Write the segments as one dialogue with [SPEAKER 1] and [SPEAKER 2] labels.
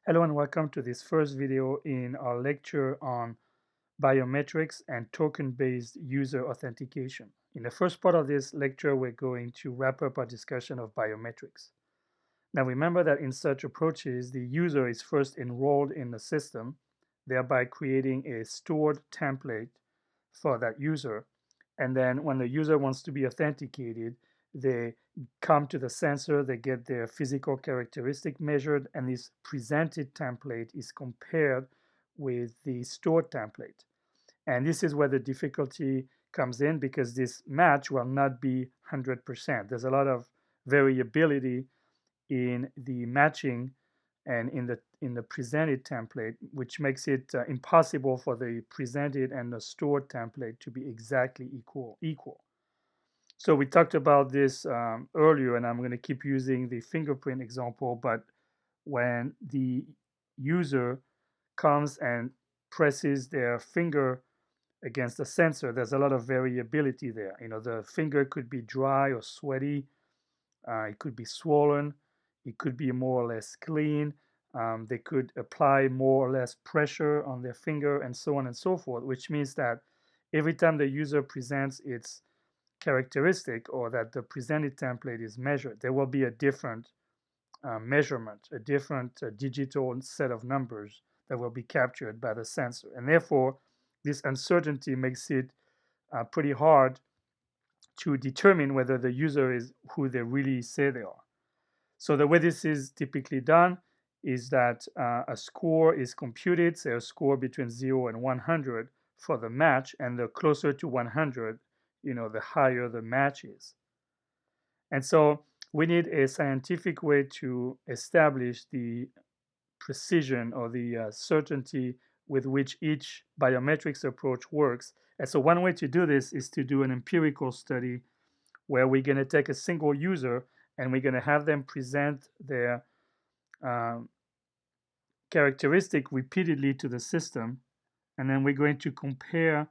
[SPEAKER 1] Hello and welcome to this first video in our lecture on biometrics and token-based user authentication. In the first part of this lecture, we're going to wrap up our discussion of biometrics. Now remember that in such approaches, the user is first enrolled in the system, thereby creating a stored template for that user. And then when the user wants to be authenticated, they come to the sensor, they get their physical characteristic measured, and this presented template is compared with the stored template. And this is where the difficulty comes in because this match will not be 100%. There's a lot of variability in the matching and in the presented template, which makes it impossible for the presented and the stored template to be exactly equal. So we talked about this earlier, and I'm going to keep using the fingerprint example. But when the user comes and presses their finger against the sensor, there's a lot of variability there. The finger could be dry or sweaty. It could be swollen. It could be more or less clean. They could apply more or less pressure on their finger and so on and so forth, which means that every time the user presents its characteristic or that the presented template is measured, there will be a different measurement, a different digital set of numbers that will be captured by the sensor. And therefore, this uncertainty makes it pretty hard to determine whether the user is who they really say they are. So the way this is typically done is that a score is computed, say a score between 0 and 100 for the match, and the closer to 100, the higher the match is. And so we need a scientific way to establish the precision or the certainty with which each biometrics approach works. And so one way to do this is to do an empirical study where we're going to take a single user and we're going to have them present their um, characteristic repeatedly to the system. And then we're going to compare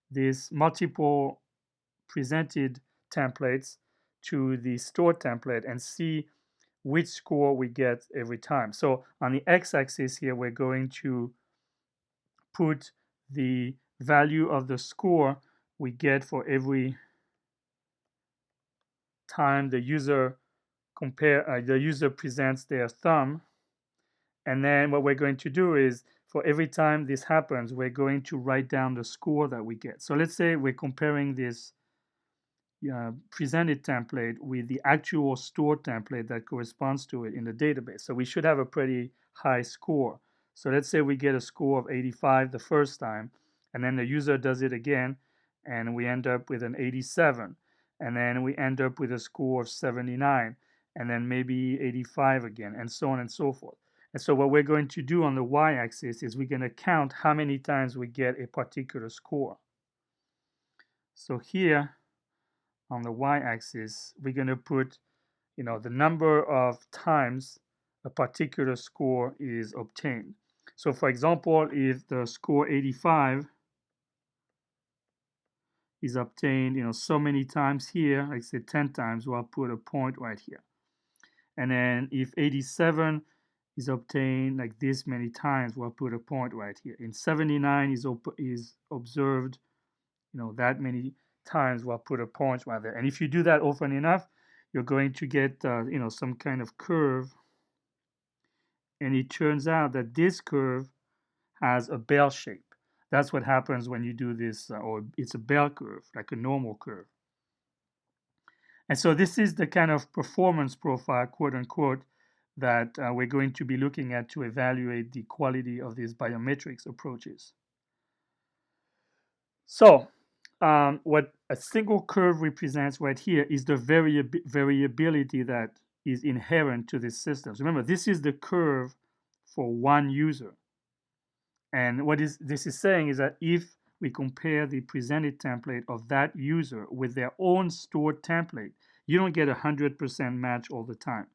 [SPEAKER 1] these multiple presented templates to the stored template and see which score we get every time. So on the x-axis here, we're going to put the value of the score we get for every time the user presents their thumb. And then what we're going to do is for every time this happens, we're going to write down the score that we get. So let's say we're comparing this presented template with the actual stored template that corresponds to it in the database. So we should have a pretty high score. So let's say we get a score of 85 the first time, and then the user does it again, and we end up with an 87. And then we end up with a score of 79, and then maybe 85 again, and so on and so forth. And so what we're going to do on the y-axis is we're going to count how many times we get a particular score. So here, on the y-axis, we're going to put, the number of times a particular score is obtained. So for example, if the score 85 is obtained, so many times here, like say 10 times, we'll put a point right here. And then if 87 is obtained like this many times, we'll put a point right here. In 79 is observed, that many times, we'll put a point right there. And if you do that often enough, you're going to get some kind of curve. And it turns out that this curve has a bell shape. That's what happens when you do this, or it's a bell curve, like a normal curve. And so this is the kind of performance profile, quote unquote, that we're going to be looking at to evaluate the quality of these biometrics approaches. So what a single curve represents right here is the variability that is inherent to these systems. Remember, this is the curve for one user. And what this is saying is that if we compare the presented template of that user with their own stored template, you don't get a 100% match all the time.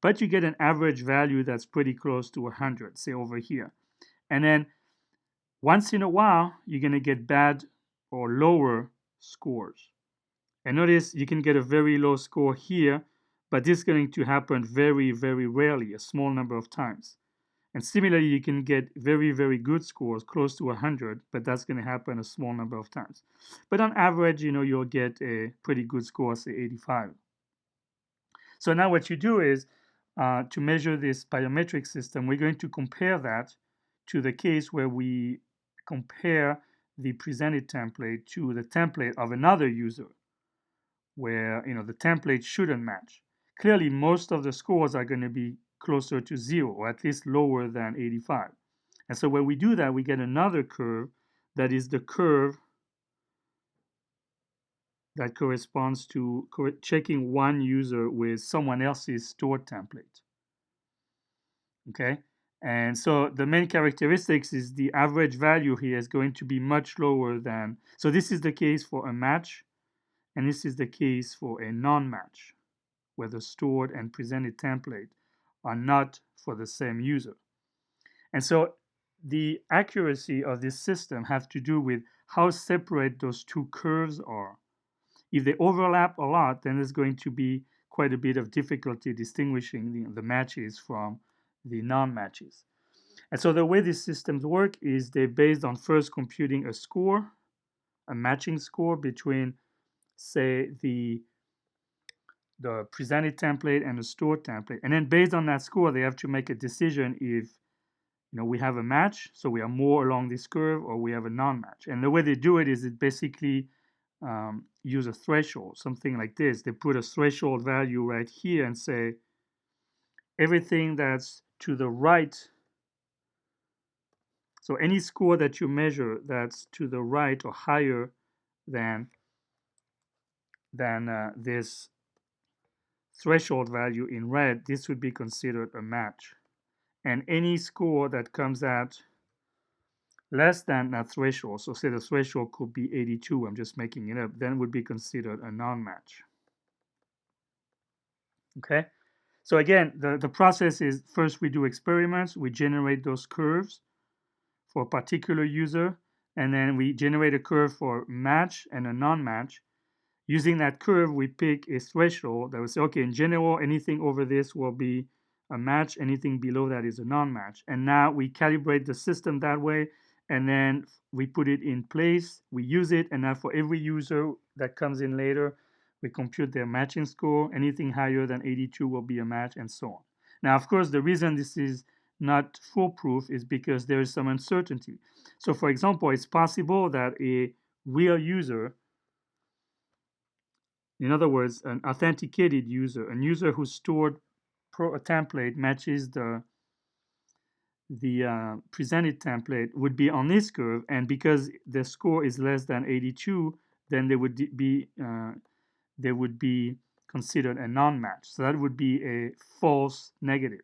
[SPEAKER 1] But you get an average value that's pretty close to 100, say over here. And then once in a while, you're going to get bad or lower scores. And notice you can get a very low score here, but this is going to happen very, very rarely, a small number of times. And similarly, you can get very, very good scores, close to 100, but that's going to happen a small number of times. But on average, you'll get a pretty good score, say 85. So now what you do is, to measure this biometric system, we're going to compare that to the case where we compare the presented template to the template of another user, where the template shouldn't match. Clearly, most of the scores are going to be closer to 0, or at least lower than 85. And so when we do that, we get another curve that is the curve that corresponds to checking one user with someone else's stored template. Okay? And so the main characteristics is the average value here is going to be much lower than, so this is the case for a match, and this is the case for a non-match, where the stored and presented template are not for the same user. And so the accuracy of this system has to do with how separate those two curves are. If they overlap a lot, then there's going to be quite a bit of difficulty distinguishing the matches from the non-matches. And so the way these systems work is they're based on first computing a score, a matching score between, say, the presented template and the stored template. And then based on that score, they have to make a decision if we have a match, so we are more along this curve, or we have a non-match. And the way they do it is it basically use a threshold, something like this. They put a threshold value right here and say everything that's to the right, so any score that you measure that's to the right or higher than this threshold value in red, this would be considered a match. And any score that comes out less than that threshold, so say the threshold could be 82, I'm just making it up, then would be considered a non-match. Okay? So again, the process is first we do experiments, we generate those curves for a particular user, and then we generate a curve for match and a non-match. Using that curve, we pick a threshold that will say, okay, in general, anything over this will be a match, anything below that is a non-match. And now we calibrate the system that way, and then we put it in place, we use it, and now for every user that comes in later, we compute their matching score. Anything higher than 82 will be a match, and so on. Now, of course, the reason this is not foolproof is because there is some uncertainty. So, for example, it's possible that a real user, in other words, an authenticated user, a user whose stored template matches the presented template, would be on this curve, and because the score is less than 82, then they would be considered a non-match. So that would be a false negative.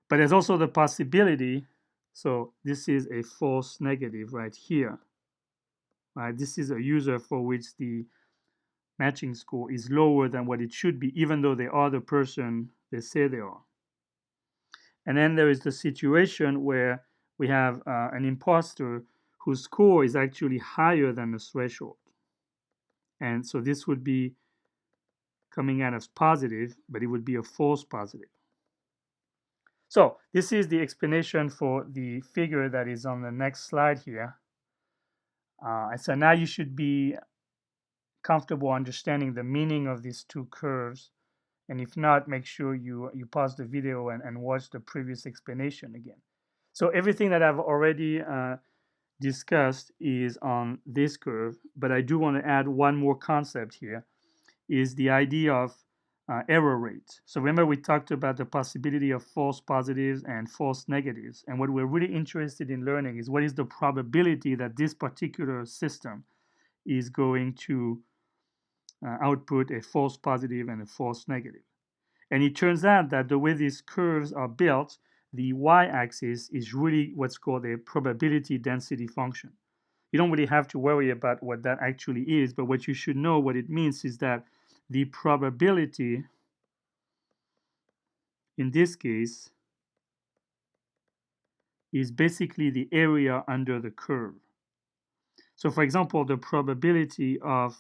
[SPEAKER 1] But there's also the possibility, so this is a false negative right here. Right? This is a user for which the matching score is lower than what it should be, even though they are the person they say they are. And then there is the situation where we have an imposter whose score is actually higher than the threshold. And so this would be coming out as positive, but it would be a false positive. So this is the explanation for the figure that is on the next slide here. And so now you should be comfortable understanding the meaning of these two curves. And if not, make sure you pause the video and watch the previous explanation again. So everything that I've already discussed is on this curve, but I do want to add one more concept here, is the idea of error rate. So remember we talked about the possibility of false positives and false negatives. And what we're really interested in learning is what is the probability that this particular system is going to output a false positive and a false negative. And it turns out that the way these curves are built, the y-axis is really what's called a probability density function. You don't really have to worry about what that actually is, but what you should know what it means is that the probability in this case is basically the area under the curve. So for example, the probability of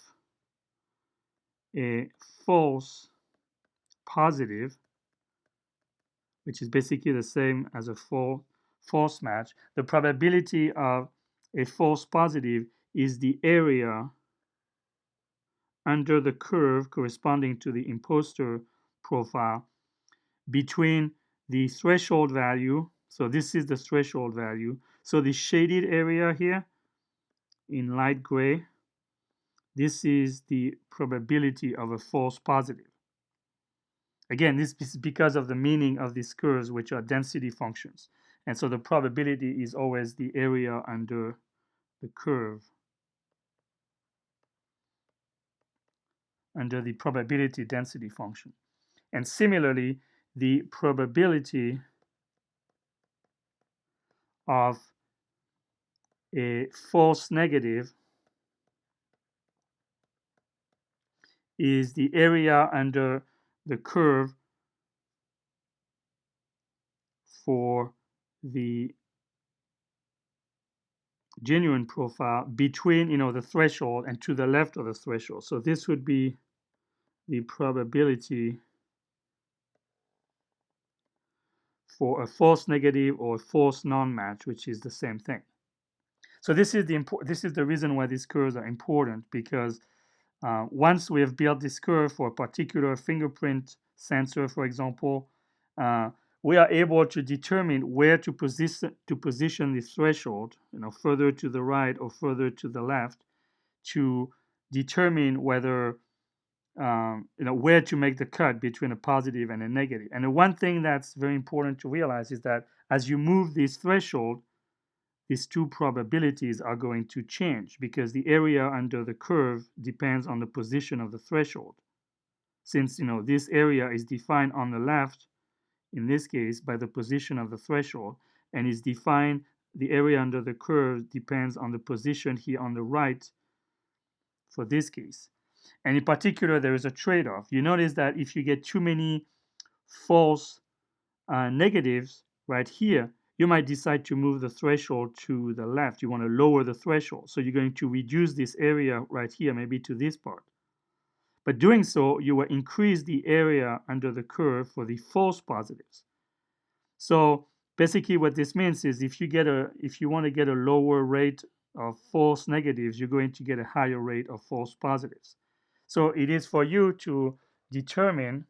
[SPEAKER 1] a false positive which is basically the same as a false match. The probability of a false positive is the area under the curve corresponding to the imposter profile between the threshold value. So this is the threshold value. So the shaded area here in light gray, this is the probability of a false positive. Again, this is because of the meaning of these curves, which are density functions. And so the probability is always the area under the curve, under the probability density function. And similarly, the probability of a false negative is the area under the curve for the genuine profile between the threshold and to the left of the threshold. So this would be the probability for a false negative or false non-match, which is the same thing. So this is the reason why these curves are important, because once we have built this curve for a particular fingerprint sensor, for example, we are able to determine where to position the threshold, further to the right or further to the left, to determine whether where to make the cut between a positive and a negative. And the one thing that's very important to realize is that as you move this threshold, these two probabilities are going to change because the area under the curve depends on the position of the threshold. Since this area is defined on the left, in this case, by the position of the threshold, and is defined, the area under the curve depends on the position here on the right for this case. And in particular, there is a trade-off. You notice that if you get too many false negatives right here, you might decide to move the threshold to the left. You want to lower the threshold. So you're going to reduce this area right here, maybe to this part. But doing so, you will increase the area under the curve for the false positives. So basically what this means is if you want to get a lower rate of false negatives, you're going to get a higher rate of false positives. So it is for you to determine,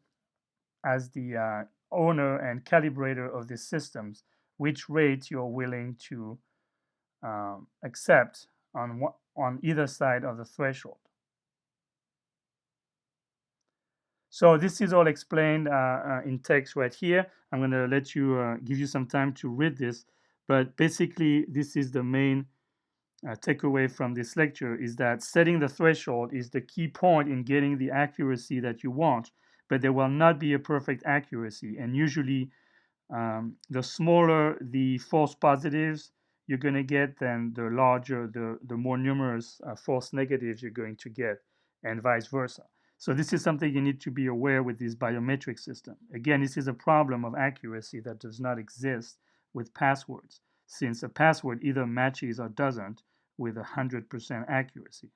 [SPEAKER 1] as the owner and calibrator of these systems, which rate you're willing to accept on either side of the threshold. So this is all explained in text right here. I'm going to let you give you some time to read this, but basically this is the main takeaway from this lecture, is that setting the threshold is the key point in getting the accuracy that you want, but there will not be a perfect accuracy, and usually the smaller the false positives you're going to get, then the larger, the more numerous false negatives you're going to get, and vice versa. So this is something you need to be aware with this biometric system. Again, this is a problem of accuracy that does not exist with passwords, since a password either matches or doesn't with 100% accuracy.